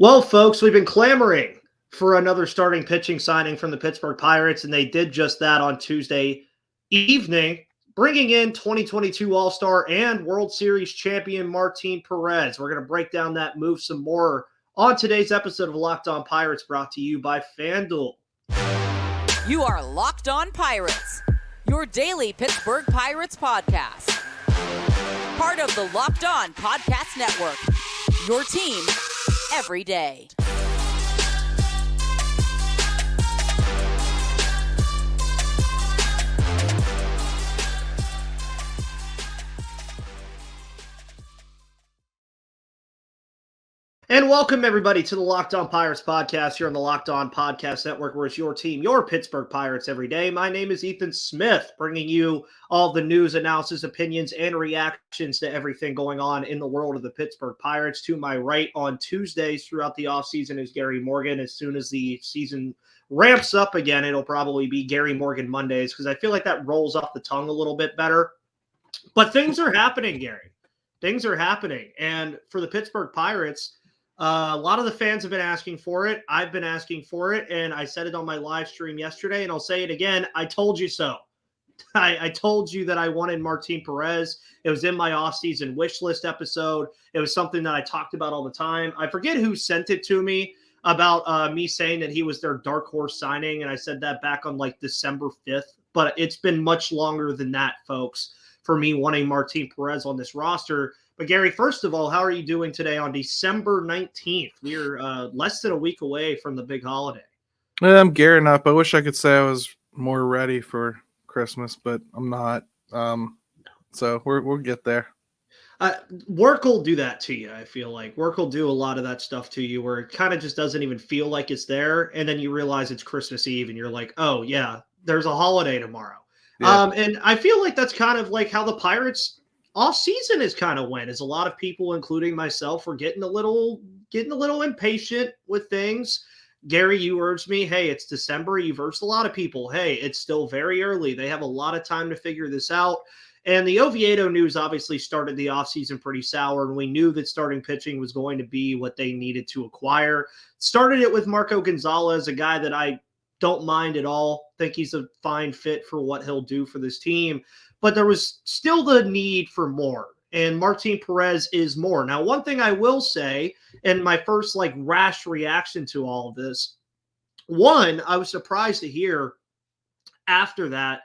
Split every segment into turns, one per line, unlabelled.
Well, folks, we've been clamoring for another starting pitching signing from the Pittsburgh Pirates, and they did just that on Tuesday evening, bringing in 2022 All-Star and World Series champion Martin Perez. We're going to break down that move some more on today's episode of Locked On Pirates, brought to you by FanDuel.
You are Locked On Pirates, your daily Pittsburgh Pirates podcast. Part of the Locked On Podcast Network, your team every day.
And welcome, everybody, to the Locked On Pirates podcast here on the Locked On Podcast Network, where it's your team, your Pittsburgh Pirates every day. My name is Ethan Smith, bringing you all the news, analysis, opinions, and reactions to everything going on in the world of the Pittsburgh Pirates. To my right on Tuesdays throughout the offseason is Gary Morgan. As soon as the season ramps up again, it'll probably be Gary Morgan Mondays, because I feel like that rolls off the tongue a little bit better. But things are happening, Gary. Things are happening. And for the Pittsburgh Pirates, a lot of the fans have been asking for it. I've been asking for it, and I said it on my live stream yesterday, and I'll say it again. I told you so. I told you that I wanted Martin Perez. It was in my offseason wish list episode. It was something that I talked about all the time. I forget who sent it to me about me saying that he was their dark horse signing, and I said that back on like December 5th. But it's been much longer than that, folks, for me wanting Martin Perez on this roster. But Gary, first of all, how are you doing today on December 19th? We're less than a week away from the big holiday.
I'm gearing up. I wish I could say I was more ready for Christmas, but I'm not. So we'll get there.
Work will do that to you, I feel like. Work will do a lot of that stuff to you where it kind of just doesn't even feel like it's there. And then you realize it's Christmas Eve and you're like, oh, yeah, there's a holiday tomorrow. Yeah. And I feel like that's kind of like how the Pirates off season is kind of went, as a lot of people, including myself, were getting a little impatient with things. Gary, you urged me, hey, it's December. You've urged a lot of people, hey, it's still very early. They have a lot of time to figure this out. And the Oviedo news obviously started the offseason pretty sour, and we knew that starting pitching was going to be what they needed to acquire. Started it with Marco Gonzalez, a guy that I don't mind at all. Think he's a fine fit for what he'll do for this team. But there was still the need for more, and Martin Perez is more. Now, one thing I will say, and my first rash reaction to all of this, one, I was surprised to hear after that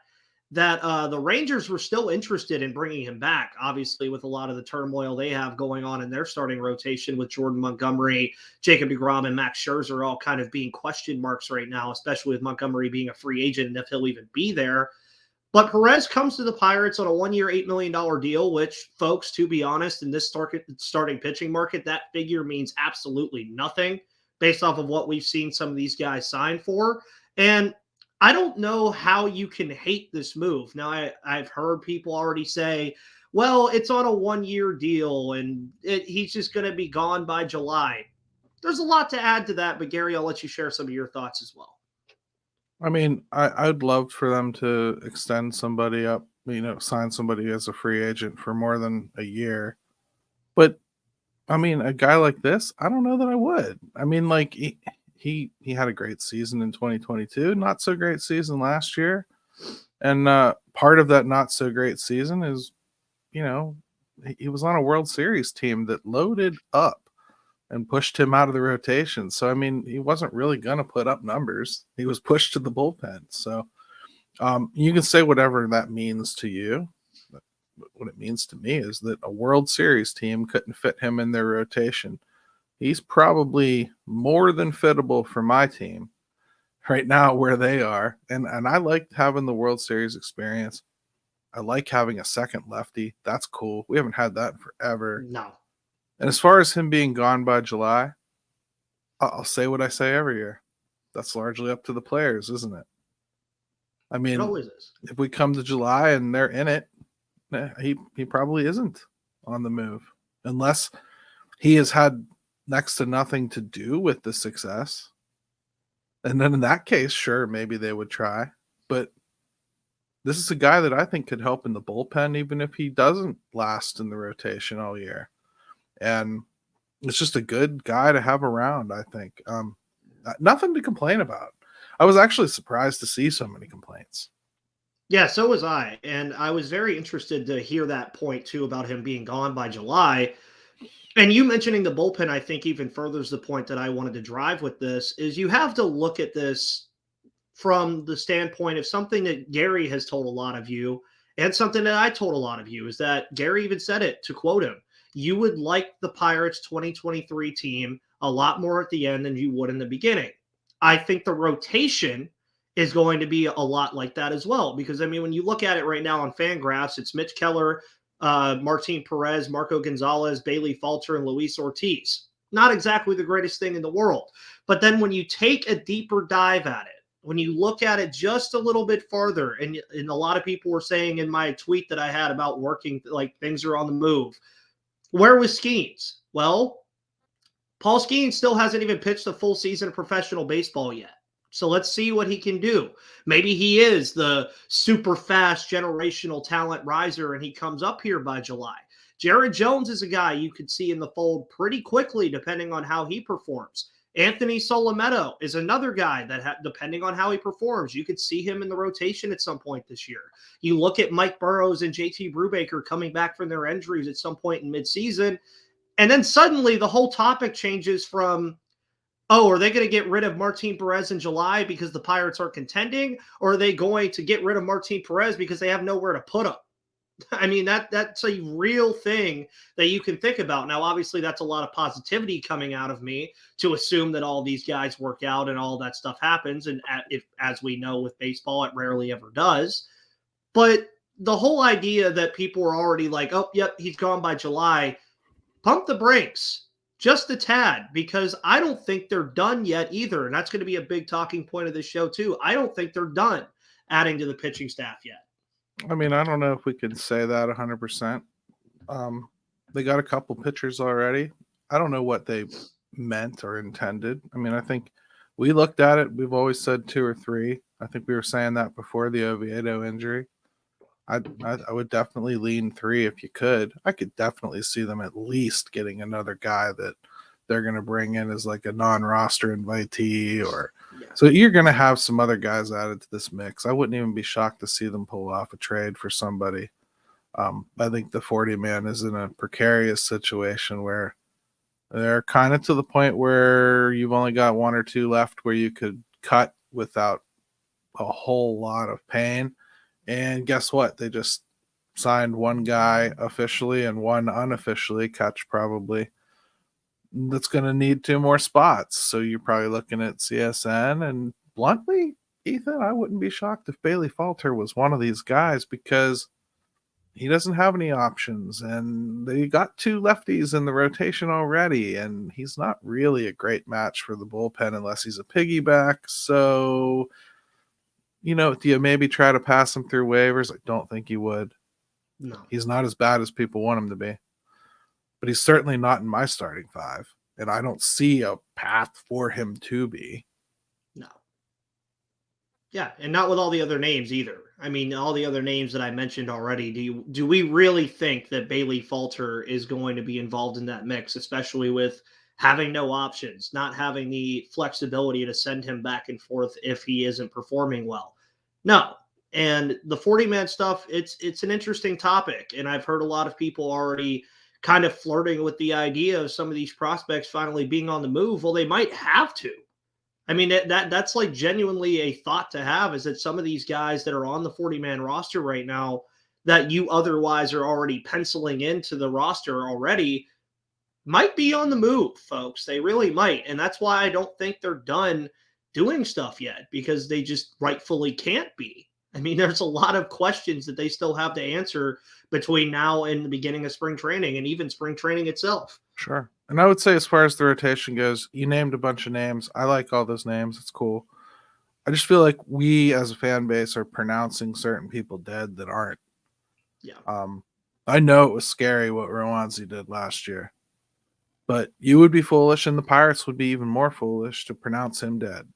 the Rangers were still interested in bringing him back, obviously with a lot of the turmoil they have going on in their starting rotation with Jordan Montgomery, Jacob deGrom, and Max Scherzer all kind of being question marks right now, especially with Montgomery being a free agent and if he'll even be there. But Perez comes to the Pirates on a one-year, $8 million deal, which, folks, to be honest, in this starting pitching market, that figure means absolutely nothing based off of what we've seen some of these guys sign for. And I don't know how you can hate this move. Now, I've heard people already say, well, it's on a one-year deal, and he's just going to be gone by July. There's a lot to add to that, but Gary, I'll let you share some of your thoughts as well.
I mean, I'd love for them to extend somebody up, sign somebody as a free agent for more than a year. But, I mean, a guy like this, I don't know that I would. I mean, he had a great season in 2022, not so great season last year. And part of that not so great season is, he was on a World Series team that loaded up and pushed him out of the rotation. So, I mean, he wasn't really going to put up numbers. He was pushed to the bullpen. So you can say whatever that means to you. But what it means to me is that a World Series team couldn't fit him in their rotation. He's probably more than fittable for my team right now where they are. And I like having the World Series experience. I like having a second lefty. That's cool. We haven't had that in forever.
No.
And as far as him being gone by July, I'll say what I say every year. That's largely up to the players, isn't it? I mean,
it always is.
If we come to July and they're in it, he probably isn't on the move. Unless he has had next to nothing to do with the success. And then in that case, sure, maybe they would try. But this is a guy that I think could help in the bullpen, even if he doesn't last in the rotation all year. And It's just a good guy to have around, I think. Nothing to complain about. I was actually surprised to see so many complaints.
Yeah, so was I. And I was very interested to hear that point too about him being gone by July. And you mentioning the bullpen, I think, even furthers the point that I wanted to drive with this is you have to look at this from the standpoint of something that Gary has told a lot of you and something that I told a lot of you is that Gary even said it to quote him. You would like the Pirates 2023 team a lot more at the end than you would in the beginning. I think the rotation is going to be a lot like that as well. Because, I mean, when you look at it right now on FanGraphs, it's Mitch Keller, Martin Perez, Marco Gonzalez, Bailey Falter, and Luis Ortiz. Not exactly the greatest thing in the world. But then when you take a deeper dive at it, when you look at it just a little bit farther, and a lot of people were saying in my tweet that I had about working, like things are on the move. Where was Skeens? Well, Paul Skeens still hasn't even pitched a full season of professional baseball yet. So let's see what he can do. Maybe he is the super fast generational talent riser and he comes up here by July. Jared Jones is a guy you could see in the fold pretty quickly depending on how he performs. Anthony Solometo is another guy that, depending on how he performs, you could see him in the rotation at some point this year. You look at Mike Burrows and JT Brubaker coming back from their injuries at some point in midseason, and then suddenly the whole topic changes from, oh, are they going to get rid of Martin Perez in July because the Pirates are contending? Or are they going to get rid of Martin Perez because they have nowhere to put him? I mean, that's a real thing that you can think about. Now, obviously, that's a lot of positivity coming out of me to assume that all these guys work out and all that stuff happens. And as we know with baseball, it rarely ever does. But the whole idea that people are already like, oh, yep, he's gone by July, pump the brakes just a tad, because I don't think they're done yet either. And that's going to be a big talking point of this show, too. I don't think they're done adding to the pitching staff yet.
I mean, I don't know if we can say that 100%. They got a couple pitchers already. I don't know what they meant or intended. I mean, I think we looked at it. We've always said 2 or 3. I think we were saying that before the Oviedo injury. I would definitely lean 3 if you could. I could definitely see them at least getting another guy that they're going to bring in as like a non-roster invitee or so you're going to have some other guys added to this mix. I wouldn't even be shocked to see them pull off a trade for somebody. I think the 40-man is in a precarious situation where they're kind of to the point where you've only got 1 or 2 left where you could cut without a whole lot of pain. And guess what? They just signed 1 guy officially and 1 unofficially, Kutch probably, that's going to need 2 more spots. So you're probably looking at CSN. And bluntly, Ethan, I wouldn't be shocked if Bailey Falter was one of these guys because he doesn't have any options. And they got 2 lefties in the rotation already. And he's not really a great match for the bullpen unless he's a piggyback. So, you know, do you maybe try to pass him through waivers? I don't think he would.
No.
He's not as bad as people want him to be. But he's certainly not in my starting 5. And I don't see a path for him to be.
No. Yeah, and not with all the other names either. I mean, all the other names that I mentioned already, do we really think that Bailey Falter is going to be involved in that mix, especially with having no options, not having the flexibility to send him back and forth if he isn't performing well? No. And the 40-man stuff, it's an interesting topic. And I've heard a lot of people already kind of flirting with the idea of some of these prospects finally being on the move. Well, they might have to. I mean, that's like genuinely a thought to have, is that some of these guys that are on the 40-man roster right now that you otherwise are already penciling into the roster already might be on the move, folks. They really might. And that's why I don't think they're done doing stuff yet, because they just rightfully can't be. I mean, there's a lot of questions that they still have to answer between now and the beginning of spring training and even spring training itself.
Sure. And I would say as far as the rotation goes, you named a bunch of names. I like all those names. It's cool. I just feel like we as a fan base are pronouncing certain people dead that aren't.
Yeah.
I know it was scary what Rowanzi did last year, but you would be foolish and the Pirates would be even more foolish to pronounce him dead.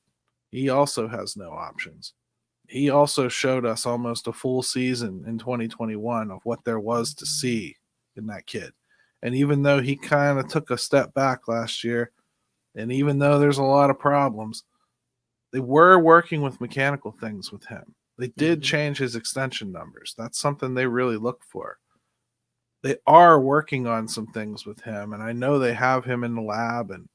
He also has no options. He also showed us almost a full season in 2021 of what there was to see in that kid. And even though he kind of took a step back last year, and even though there's a lot of problems, they were working with mechanical things with him. They did change his extension numbers. That's something they really look for. They are working on some things with him, and I know they have him in the lab, and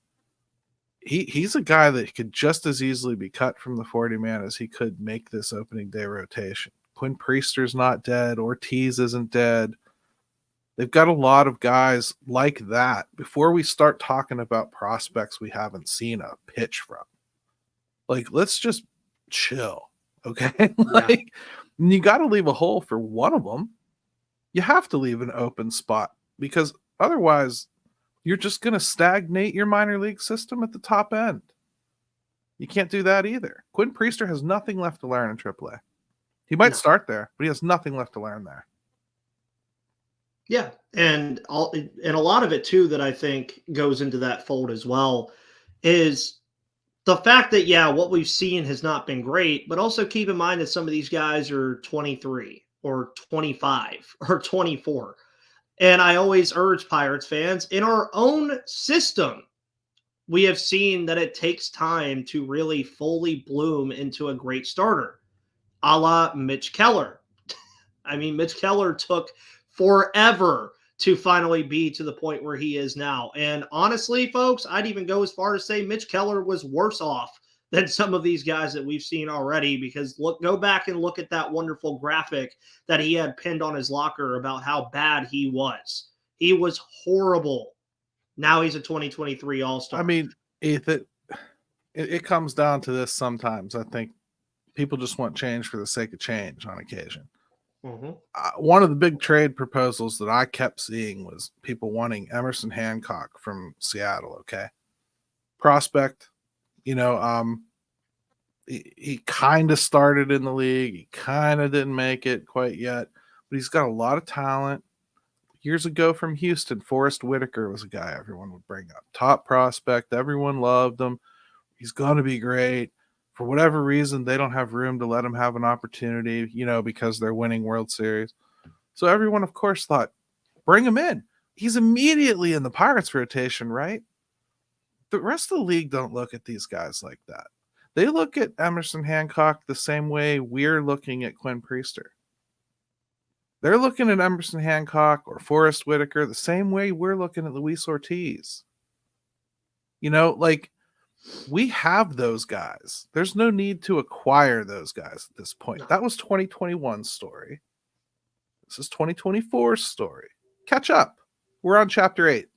he's a guy that could just as easily be cut from the 40-man as he could make this opening day rotation. Quinn Priester's not dead. Ortiz isn't dead. They've got a lot of guys like that before we start talking about prospects we haven't seen a pitch from. Like, let's just chill, okay? Like, you got to leave a hole for one of them. You have to leave an open spot because otherwise you're just going to stagnate your minor league system at the top end. You can't do that either. Quinn Priester has nothing left to learn in AAA. He might start there, but he has nothing left to learn there.
Yeah, and a lot of it too that I think goes into that fold as well is the fact that, what we've seen has not been great, but also keep in mind that some of these guys are 23 or 25 or 24. And I always urge Pirates fans, in our own system, we have seen that it takes time to really fully bloom into a great starter, a la Mitch Keller. I mean, Mitch Keller took forever to finally be to the point where he is now. And honestly, folks, I'd even go as far as say Mitch Keller was worse off than some of these guys that we've seen already, because go back and look at that wonderful graphic that he had pinned on his locker about how bad he was. He was horrible. Now he's a 2023 All-Star.
I mean, Ethan, it comes down to this sometimes. I think people just want change for the sake of change on occasion. One of the big trade proposals that I kept seeing was people wanting Emerson Hancock from Seattle. Okay. Prospect, he kind of started in the league. He kind of didn't make it quite yet, but he's got a lot of talent. Years ago from Houston, Forrest Whitaker was a guy everyone would bring up. Top prospect. Everyone loved him. He's going to be great. For whatever reason, they don't have room to let him have an opportunity, because they're winning World Series. So everyone, of course, thought, bring him in. He's immediately in the Pirates rotation, right? The rest of the league don't look at these guys like that. They look at Emerson Hancock the same way we're looking at Quinn Priester. They're looking at Emerson Hancock or Forrest Whitaker the same way we're looking at Luis Ortiz. We have those guys. There's no need to acquire those guys at this point. That was 2021's story. This is 2024's story. Catch up. We're on chapter 8.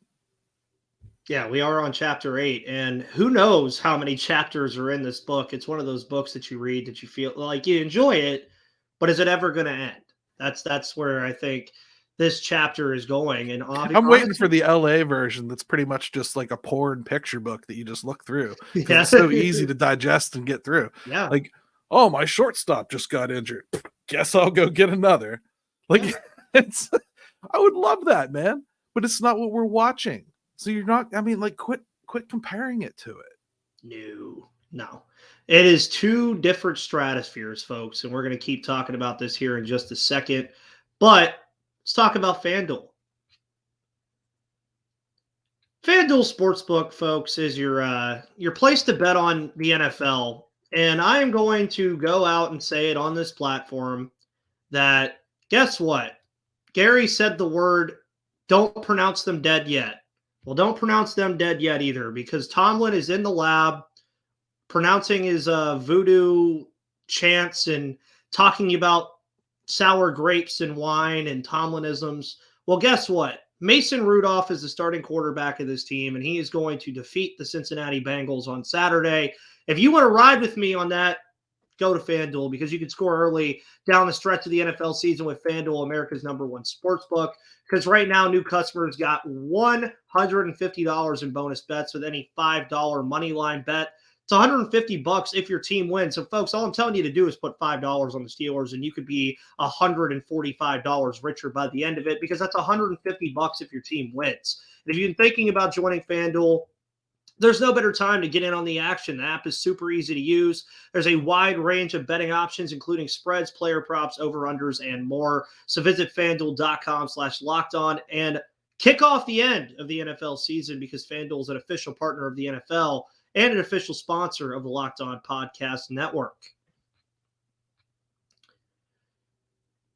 Yeah, we are on chapter 8, and who knows how many chapters are in this book. It's one of those books that you read that you feel like you enjoy it, but is it ever going to end? That's where I think this chapter is going. And
I'm waiting for the LA version that's pretty much just like a porn picture book that you just look through. Yeah. It's so easy to digest and get through.
Yeah.
Like, oh, my shortstop just got injured. Guess I'll go get another. I would love that, man. But it's not what we're watching. So you're not, quit comparing it to it.
No. It is two different stratospheres, folks. And we're going to keep talking about this here in just a second. But let's talk about FanDuel. FanDuel Sportsbook, folks, is your place to bet on the NFL. And I am going to go out and say it on this platform that, guess what? Gary said the word, don't pronounce them dead yet. Well, don't pronounce them dead yet either, because Tomlin is in the lab pronouncing his voodoo chants and talking about sour grapes and wine and Tomlinisms. Well, guess what? Mason Rudolph is the starting quarterback of this team, and he is going to defeat the Cincinnati Bengals on Saturday. If you want to ride with me on that, go to FanDuel, because you can score early down the stretch of the NFL season with FanDuel, America's number one sportsbook. Because right now, new customers got $150 in bonus bets with any $5 moneyline bet. It's $150 if your team wins. So, folks, all I'm telling you to do is put $5 on the Steelers, and you could be $145 richer by the end of it, because that's $150 if your team wins. And if you've been thinking about joining FanDuel, there's no better time to get in on the action. The app is super easy to use. There's a wide range of betting options, including spreads, player props, over-unders, and more. So visit FanDuel.com/lockedon and kick off the end of the NFL season because FanDuel is an official partner of the NFL and an official sponsor of the Locked On Podcast Network.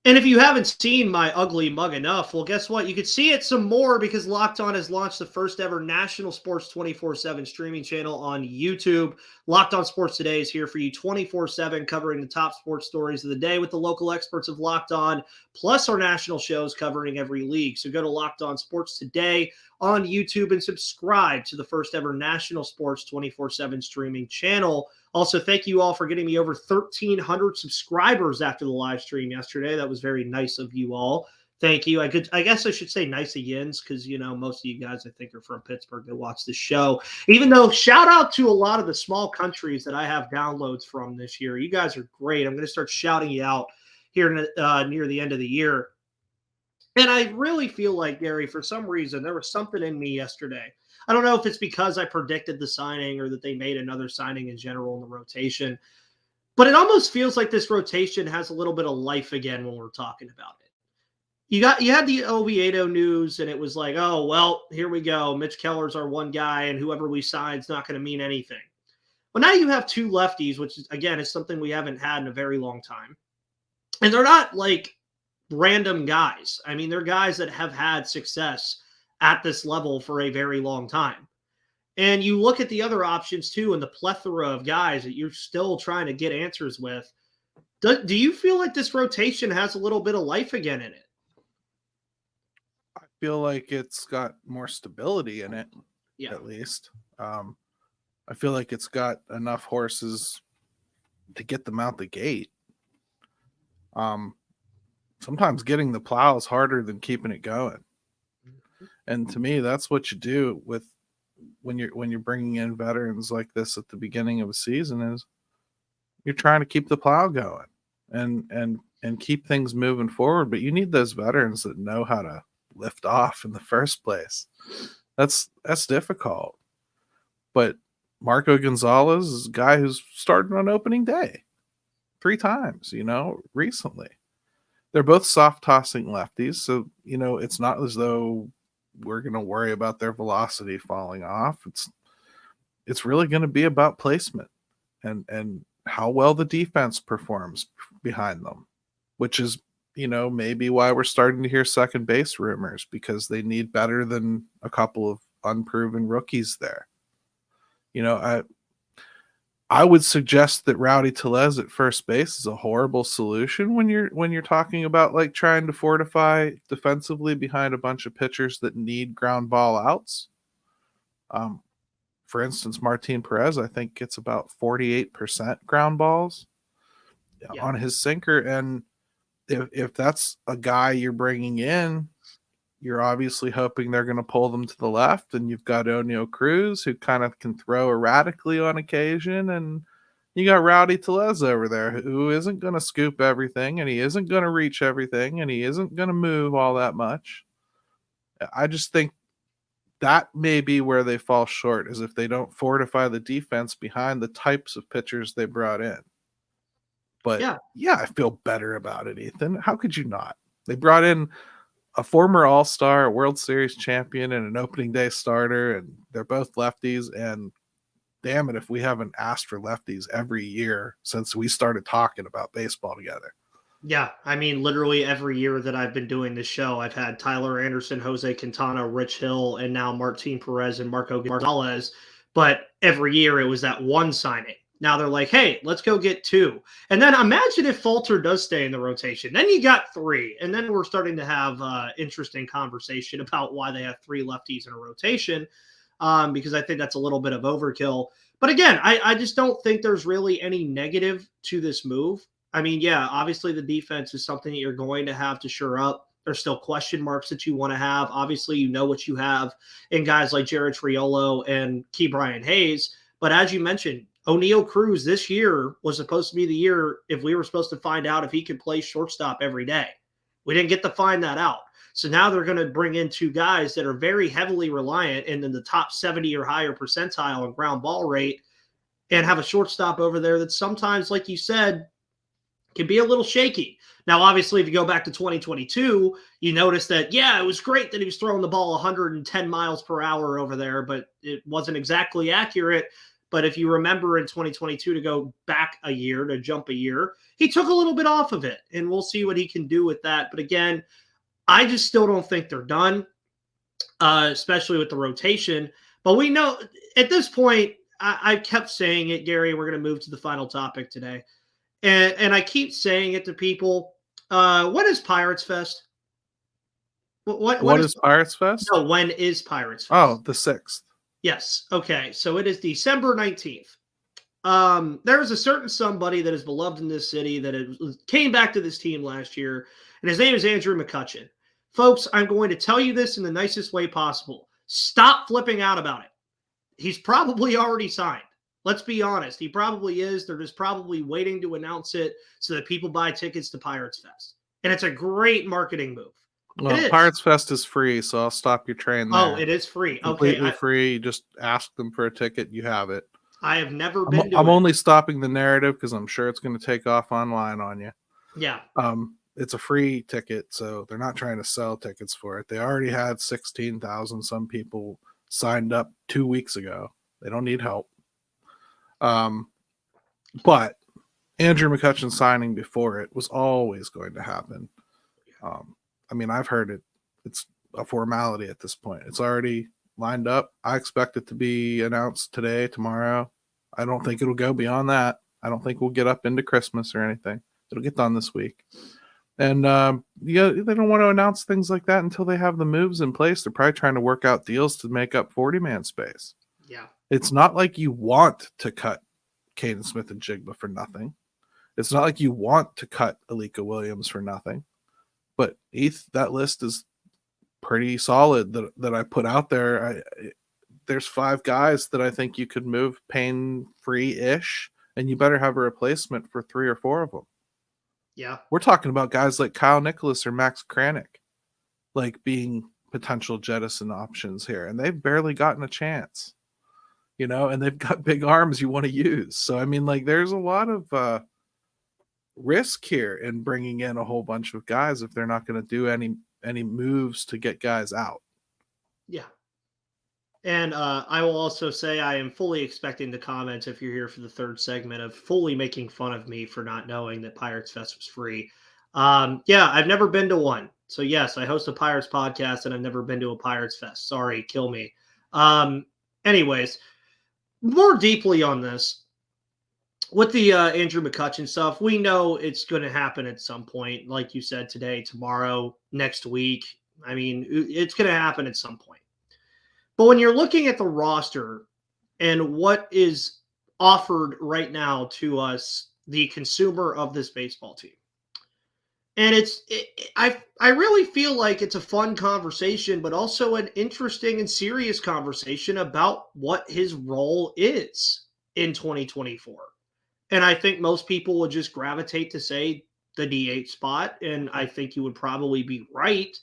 And if you haven't seen my ugly mug enough, well, guess what? You could see it some more because Locked On has launched the first ever national sports 24/7 streaming channel on YouTube. Locked On Sports Today is here for you 24/7, covering the top sports stories of the day with the local experts of Locked On, plus our national shows covering every league. So go to Locked On Sports Today on YouTube and subscribe to the first ever national sports 24/7 streaming channel. Also, thank you all for getting me over 1,300 subscribers after the live stream yesterday. That was very nice of you all. Thank you. I guess I should say nice agains because, most of you guys I think are from Pittsburgh that watch the show. Even though shout out to a lot of the small countries that I have downloads from this year. You guys are great. I'm going to start shouting you out here near the end of the year. And I really feel like, Gary, for some reason, there was something in me yesterday. I don't know if it's because I predicted the signing or that they made another signing in general in the rotation, but it almost feels like this rotation has a little bit of life again when we're talking about it. You had the Oviedo news, and it was like, oh, well, here we go. Mitch Keller's our one guy, and whoever we sign is not going to mean anything. Well, now you have two lefties, which, again, is something we haven't had in a very long time. And they're not like random guys. I mean, they're guys that have had success at this level for a very long time. And you look at the other options too, and the plethora of guys that you're still trying to get answers with. Do you feel like this rotation has a little bit of life again in it?
I feel like it's got more stability in it, at least. I feel like it's got enough horses to get them out the gate. Sometimes getting the plow is harder than keeping it going. And to me, that's what you do with when you're bringing in veterans like this at the beginning of a season is you're trying to keep the plow going and keep things moving forward. But you need those veterans that know how to lift off in the first place. That's difficult. But Marco Gonzalez is a guy who's started on opening day 3 times, recently. They're both soft tossing lefties. So, it's not as though we're going to worry about their velocity falling off. It's really going to be about placement and how well the defense performs behind them, which is, maybe why we're starting to hear second base rumors, because they need better than a couple of unproven rookies there. I would suggest that Rowdy Tellez at first base is a horrible solution when you're talking about like trying to fortify defensively behind a bunch of pitchers that need ground ball outs. For instance, Martin Perez, I think, gets about 48% ground balls on his sinker. And if that's a guy you're bringing in, you're obviously hoping they're going to pull them to the left, and you've got O'Neal Cruz, who kind of can throw erratically on occasion, and you got Rowdy Tellez over there, who isn't going to scoop everything, and he isn't going to reach everything, and he isn't going to move all that much. I just think that may be where they fall short, is if they don't fortify the defense behind the types of pitchers they brought in. But yeah, I feel better about it, Ethan. How could you not? They brought in a former All-Star, a World Series champion, and an opening day starter, and they're both lefties. And damn it, if we haven't asked for lefties every year since we started talking about baseball together.
Yeah, I mean, literally every year that I've been doing this show, I've had Tyler Anderson, Jose Quintana, Rich Hill, and now Martin Perez and Marco Gonzalez. But every year it was that one signing. Now they're like, hey, let's go get 2. And then imagine if Falter does stay in the rotation. Then you got 3. And then we're starting to have interesting conversation about why they have 3 lefties in a rotation, because I think that's a little bit of overkill. But again, I just don't think there's really any negative to this move. I mean, yeah, obviously the defense is something that you're going to have to shore up. There's still question marks that you want to have. Obviously, you know what you have in guys like Jared Triolo and Key Brian Hayes. But as you mentioned, O'Neal Cruz this year was supposed to be the year if we were supposed to find out if he could play shortstop every day. We didn't get to find that out. So now they're going to bring in 2 guys that are very heavily reliant and in the top 70 or higher percentile in ground ball rate, and have a shortstop over there that sometimes, like you said, can be a little shaky. Now, obviously, if you go back to 2022, you notice that, yeah, it was great that he was throwing the ball 110 miles per hour over there, but it wasn't exactly accurate. But if you remember in 2022, to go back a year, to jump a year, he took a little bit off of it, and we'll see what he can do with that. But again, I just still don't think they're done, especially with the rotation. But we know at this point, I kept saying it, Gary, we're going to move to the final topic today. And I keep saying it to people. What is Pirates Fest?
What is Pirates Fest?
No, when is Pirates Fest?
Oh, the 6th.
Yes. Okay. So it is December 19th. There's a certain somebody that is beloved in this city that came back to this team last year, and his name is Andrew McCutchen. Folks, I'm going to tell you this in the nicest way possible. Stop flipping out about it. He's probably already signed. Let's be honest. He probably is. They're just probably waiting to announce it so that people buy tickets to Pirates Fest. And it's a great marketing move.
Well, Pirates Fest is free, so I'll stop your train there.
Oh, it is free.
Completely free. You just ask them for a ticket. You have it.
I have never been to
I'm only stopping the narrative because I'm sure it's going to take off online on you.
Yeah.
It's a free ticket, so they're not trying to sell tickets for it. They already had 16,000 some people signed up 2 weeks ago. They don't need help. But Andrew McCutchen signing before it was always going to happen. I mean, I've heard it. It's a formality at this point. It's already lined up. I expect it to be announced today, tomorrow. I don't think it'll go beyond that. I don't think we'll get up into Christmas or anything. It'll get done this week. And they don't want to announce things like that until they have the moves in place. They're probably trying to work out deals to make up 40-man space.
Yeah.
It's not like you want to cut Caden Smith and Jigba for nothing. It's not like you want to cut Alika Williams for nothing. But Heath, that list is pretty solid that I put out there. There's 5 guys that I think you could move pain-free-ish, and you better have a replacement for 3 or 4 of them.
Yeah.
We're talking about guys like Kyle Nicholas or Max Kranick, like being potential jettison options here, and they've barely gotten a chance, and they've got big arms you want to use. So, I mean, like, there's a lot of risk here in bringing in a whole bunch of guys if they're not going to do any moves to get guys out.
Yeah. And I will also say I am fully expecting the comments, if you're here for the third segment, of fully making fun of me for not knowing that Pirates Fest was free. Yeah, I've never been to one. So, yes, I host a Pirates podcast, and I've never been to a Pirates Fest. Sorry, kill me. Anyways, more deeply on this, with the Andrew McCutchen stuff, we know it's going to happen at some point. Like you said, today, tomorrow, next week. I mean, it's going to happen at some point. But when you're looking at the roster and what is offered right now to us, the consumer of this baseball team, and I really feel like it's a fun conversation, but also an interesting and serious conversation about what his role is in 2024. And I think most people would just gravitate to say the DH spot, and I think you would probably be right.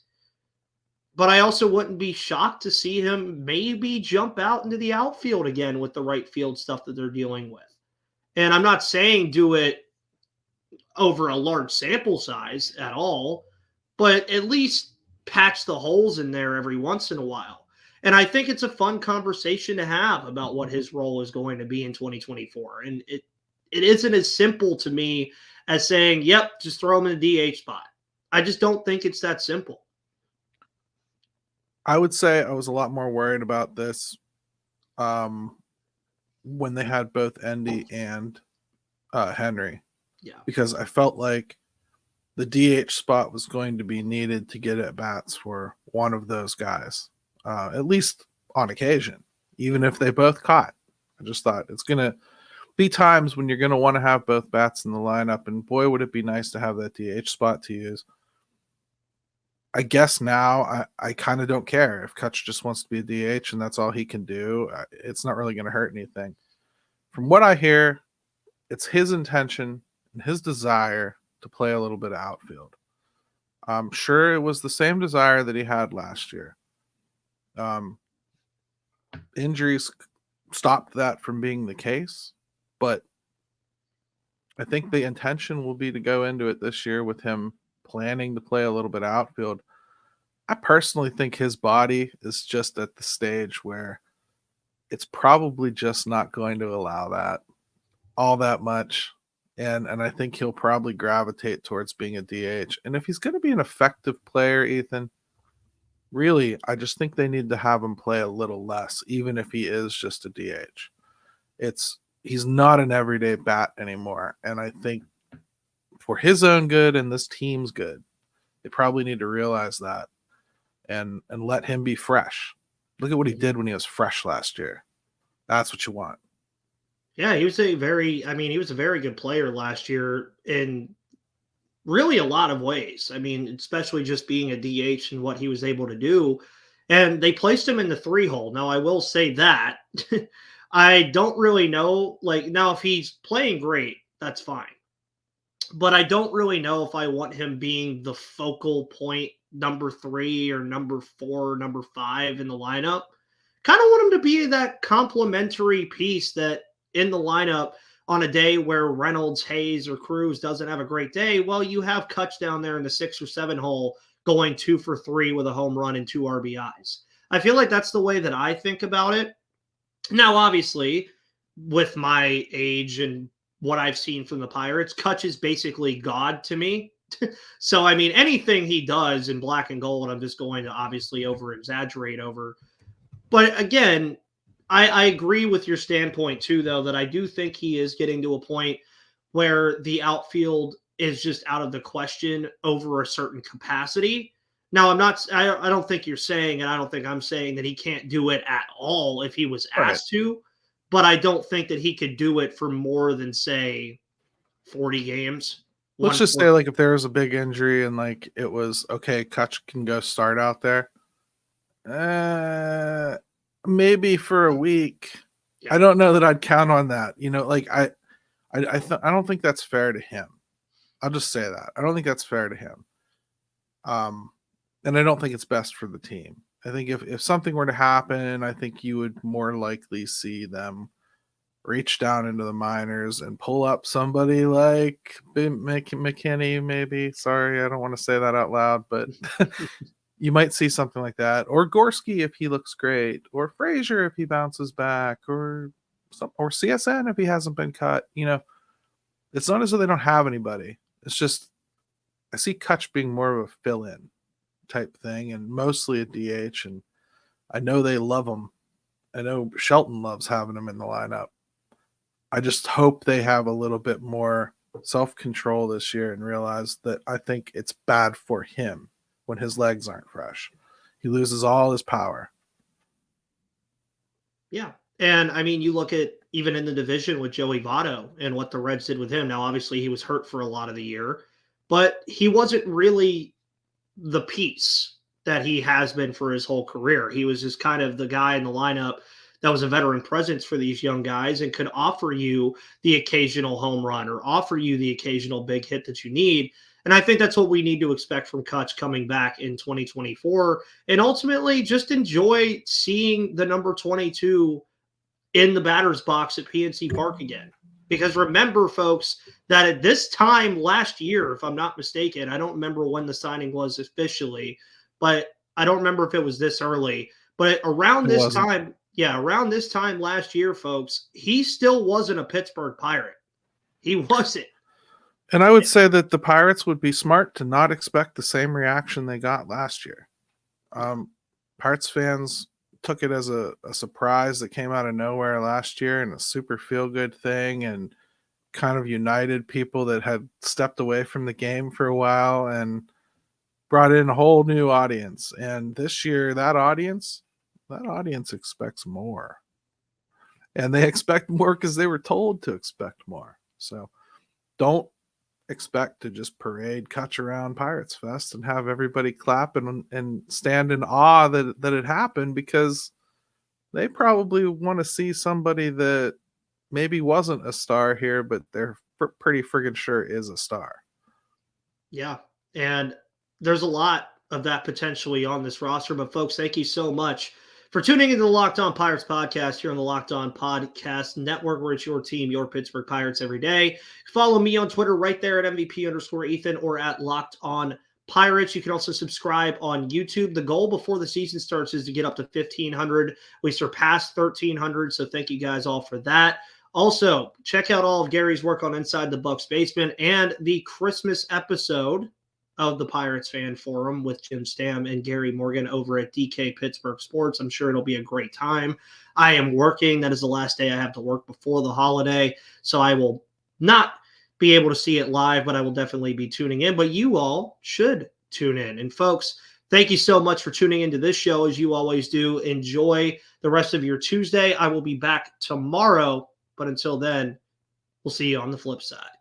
But I also wouldn't be shocked to see him maybe jump out into the outfield again with the right field stuff that they're dealing with. And I'm not saying do it over a large sample size at all, but at least patch the holes in there every once in a while. And I think it's a fun conversation to have about what his role is going to be in 2024. And it isn't as simple to me as saying, yep, just throw him in the DH spot. I just don't think it's that simple.
I would say I was a lot more worried about this when they had both Endy and Henry.
Yeah.
Because I felt like the DH spot was going to be needed to get at bats for one of those guys, at least on occasion, even if they both caught. I just thought it's going to be times when you're going to want to have both bats in the lineup, and boy, would it be nice to have that DH spot to use. I guess now I kind of don't care if Kutch just wants to be a DH and that's all he can do. It's not really going to hurt anything. From what I hear, it's his intention and his desire to play a little bit of outfield. I'm sure it was the same desire that he had last year. Injuries stopped that from being the case, but I think the intention will be to go into it this year with him planning to play a little bit outfield. I personally think his body is just at the stage where it's probably just not going to allow that all that much. And I think he'll probably gravitate towards being a DH. And if he's going to be an effective player, Ethan, really, I just think they need to have him play a little less, even if he is just a DH. He's not an everyday bat anymore. And I think for his own good and this team's good, they probably need to realize that and let him be fresh. Look at what he did when he was fresh last year. That's what you want.
Yeah, he was a very good player last year in really a lot of ways. I mean, especially just being a DH and what he was able to do. And they placed him in the 3-hole. Now, I will say that I don't really know. Like, now, if he's playing great, that's fine. But I don't really know if I want him being the focal point, number 3 or number 4, or number 5 in the lineup. Kind of want him to be that complementary piece that in the lineup on a day where Reynolds, Hayes, or Cruz doesn't have a great day, well, you have Kutch down there in the 6 or 7 hole going 2 for 3 with a home run and 2 RBIs. I feel like that's the way that I think about it. Now, obviously, with my age and what I've seen from the Pirates, Kutch is basically God to me. So, I mean, anything he does in black and gold, I'm just going to obviously over-exaggerate over. But again, I agree with your standpoint too, though, that I do think he is getting to a point where the outfield is just out of the question over a certain capacity. Now, I don't think you're saying, and I don't think I'm saying that he can't do it at all if he was asked to, but I don't think that he could do it for more than, say, 40 games.
Let's just say, like, if there was a big injury and, like, it was, okay, Kutch can go start out there. Maybe for a week. Yeah. I don't know that I'd count on that. You know, like I don't think that's fair to him. I'll just say that. I don't think that's fair to him. And I don't think it's best for the team. I think if something were to happen, I think you would more likely see them reach down into the minors and pull up somebody like McKinney, maybe. Sorry, I don't want to say that out loud, but you might see something like that, or Gorski if he looks great, or Frazier if he bounces back, or CSN if he hasn't been cut. You know, it's not as though they don't have anybody. It's just I see Kutch being more of a fill-in type thing, and mostly a DH. And I know they love him. I know Shelton loves having him in the lineup. I just hope they have a little bit more self-control this year and realize that I think it's bad for him when his legs aren't fresh. He loses all his power.
Yeah. And I mean, you look at even in the division with Joey Votto and what the Reds did with him. Now, obviously, he was hurt for a lot of the year, but he wasn't really the piece that he has been for his whole career. He was just kind of the guy in the lineup that was a veteran presence for these young guys and could offer you the occasional home run or offer you the occasional big hit that you need. And I think that's what we need to expect from Kutch coming back in 2024. And ultimately, just enjoy seeing the number 22 in the batter's box at PNC Park again. Because remember, folks, that at this time last year, if I'm not mistaken, I don't remember when the signing was officially, but I don't remember if it was this early. But around this time last year, folks, he still wasn't a Pittsburgh Pirate. He wasn't.
And I would say that the Pirates would be smart to not expect the same reaction they got last year. Pirates fans took it as a surprise that came out of nowhere last year and a super feel-good thing and kind of united people that had stepped away from the game for a while and brought in a whole new audience. And this year, that audience expects more. And they expect more because they were told to expect more. So don't expect to just parade Kutch around Pirates Fest and have everybody clap and stand in awe that it happened, because they probably want to see somebody that maybe wasn't a star here, but they're pretty friggin' sure is a star.
Yeah, and there's a lot of that potentially on this roster. But folks, thank you so much for tuning into the Locked On Pirates podcast here on the Locked On Podcast Network, where it's your team, your Pittsburgh Pirates every day. Follow me on Twitter right there at MVP_Ethan or at Locked On Pirates. You can also subscribe on YouTube. The goal before the season starts is to get up to 1,500. We surpassed 1,300, so thank you guys all for that. Also, check out all of Gary's work on Inside the Bucks Basement and the Christmas episode of the Pirates Fan Forum with Jim Stam and Gary Morgan over at DK Pittsburgh Sports. I'm sure it'll be a great time. I am working. That is the last day I have to work before the holiday, so I will not be able to see it live, but I will definitely be tuning in. But you all should tune in. And folks, thank you so much for tuning into this show, as you always do. Enjoy the rest of your Tuesday. I will be back tomorrow, but until then, we'll see you on the flip side.